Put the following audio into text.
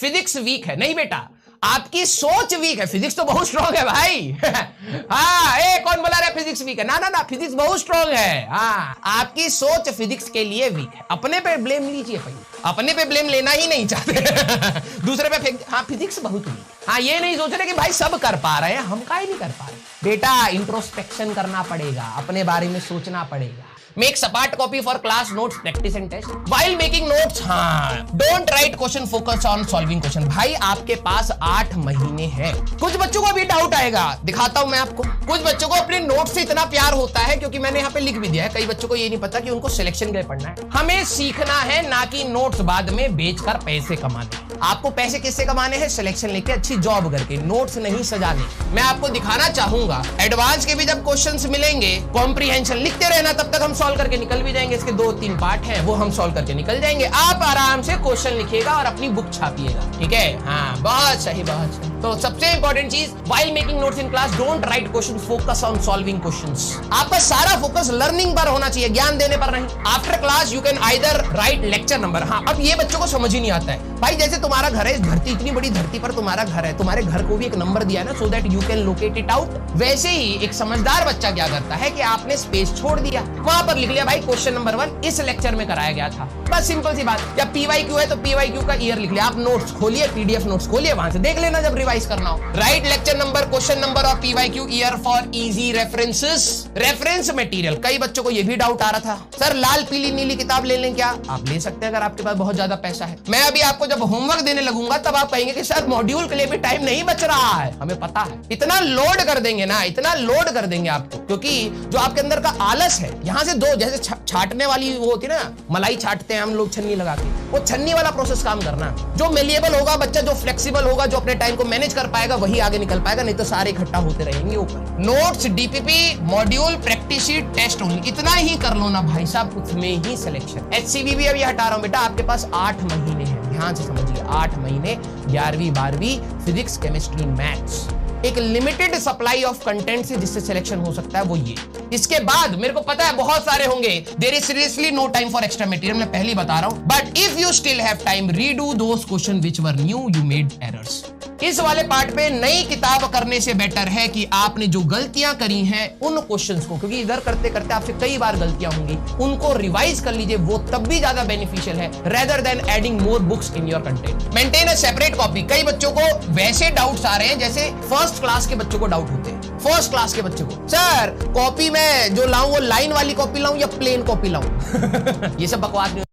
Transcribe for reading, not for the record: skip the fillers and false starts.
Physics week है। नहीं बेटा, आपकी सोच वीक है, फिजिक्स तो बहुत स्ट्रांग है भाई। हाँ, कौन बोला रहा है फिजिक्स वीक है? ना ना ना, फिजिक्स बहुत स्ट्रांग है। हाँ, आपकी सोच फिजिक्स के लिए वीक है। अपने पे ब्लेम लीजिए पहले, अपने पे ब्लेम लेना ही नहीं चाहते। दूसरे पे फेंक, हाँ फिजिक्स बहुत वीक। हाँ, ये नहीं सोच रहे कि भाई सब कर पा रहे हैं, हम काहे नहीं कर पा रहे। बेटा इंट्रोस्पेक्शन करना पड़ेगा, अपने बारे में सोचना पड़ेगा। Make separate copy for class notes, practice and test. While making notes, हाँ, don't write question, focus on solving question. भाई आपके पास 8 महीने हैं। कुछ बच्चों को अभी डाउट आएगा, दिखाता हूं मैं आपको। कुछ बच्चों को अपने नोट्स से इतना प्यार होता है, क्योंकि मैंने यहाँ पे लिख भी दिया है, कई बच्चों को ये नहीं पता कि उनको सिलेक्शन के लिए पढ़ना है। हमें सीखना है, ना कि नोट्स बाद में बेचकर पैसे कमाने। आपको पैसे किससे कमाने हैं? सिलेक्शन लेके, अच्छी जॉब करके, नोट्स नहीं सजाने। मैं आपको दिखाना चाहूंगा, एडवांस के भी जब क्वेश्चंस मिलेंगे, कॉम्प्रिहेंशन लिखते रहना, तब तक हम सॉल्व करके निकल भी जाएंगे। इसके 2-3 पार्ट हैं, वो हम सॉल्व करके निकल जाएंगे। आप आराम से क्वेश्चन लिखिएगा और अपनी बुक छापिएगा, ठीक है? हाँ, बहुत सही, बहुत सही। तो सबसे इंपॉर्टेंट चीज, while making notes in class, don't write questions, focus on solving questions. आपका सारा फोकस लर्निंग पर होना चाहिए, ज्ञान देने पर नहीं। After class you can either right lecture number. हाँ, अब ये बच्चों को समझ ही नहीं आता है भाई। जैसे तुम्हारा घर है, इस धरती, इतनी बड़ी धरती पर तुम्हारा घर है, तुम्हारे घर को भी एक नंबर दिया ना, so that you can locate it out. वैसे ही एक समझदार बच्चा क्या करता है कि आपने स्पेस छोड़ दिया, वहां पर लिख लिया भाई क्वेश्चन नंबर 1 इस लेक्चर में कराया गया था। बस सिंपल सी बात। जब PYQ है तो PYQ का ईयर लिख लिया। आप नोट्स खोलिए, PDF नोट्स खोलिए, वहां से देख लेना जब रिवाइज करना हो। Right lecture number, question number और PYQ year for easy references. Reference material, कई बच्चों को यह भी डाउट आ रहा था, सर लाल पीली नीली किताब ले लें क्या? आप ले सकते हैं अगर आपके पास बहुत ज्यादा पैसा है। मैं अभी आपको जब होमवर्क देने लगूंगा तब आप कहेंगे कि सर मॉड्यूल के लिए भी टाइम नहीं बच रहा है। हमें पता है, इतना लोड कर देंगे ना, इतना लोड कर देंगे आपको, क्योंकि जो आपके अंदर का आलस है, यहां से दो, जैसे छाटने वाली वो होती है ना, मलाई छाटते हैं हम लोग छन्नी लगा के, वो छन्नी वाला प्रोसेस काम करना। जो मेलिएबल होगा बच्चा, जो फ्लेक्सिबल होगा, जो अपने टाइम को मैनेज कर पाएगा, वही आगे निकल पाएगा, नहीं तो सारे इकट्ठा होते रहेंगे ऊपर। Notes, DPP, module, practice sheet, test only, इतना ही कर लो ना भाई साहब, उसमें ही सिलेक्शन। HCV भी अभी हटा रहा हूं बेटा, आपके पास 8 महीने हैं, ध्यान से समझिए, 8 महीने, 11वीं 12वीं फिजिक्स, केमिस्ट्री, मैथ्स। एक लिमिटेड सप्लाई ऑफ कंटेंट से जिससे सिलेक्शन हो सकता है वो ये। इसके बाद मेरे को पता है बहुत सारे होंगे, there is seriously no time for extra material, मैं पहले ही बता रहा हूं, but if you still have time, redo those question which were new, you made errors. इस वाले पार्ट पे नई किताब करने से बेटर है कि आपने जो गलतियां करी हैं उन क्वेश्चंस को, क्योंकि इधर करते करते आपसे कई बार गलतियां होंगी, उनको रिवाइज कर लीजिए, वो तब भी ज्यादा बेनिफिशियल है rather than adding more books in your content. Maintain a separate copy. कई बच्चों को वैसे डाउट्स आ रहे हैं जैसे फर्स्ट क्लास के बच्चों को डाउट होते हैं। फर्स्ट क्लास के बच्चों को, सर कॉपी में जो लाऊं वो लाइन वाली कॉपी लाऊं या प्लेन कॉपी लाऊं? ये सब बकवास नहीं।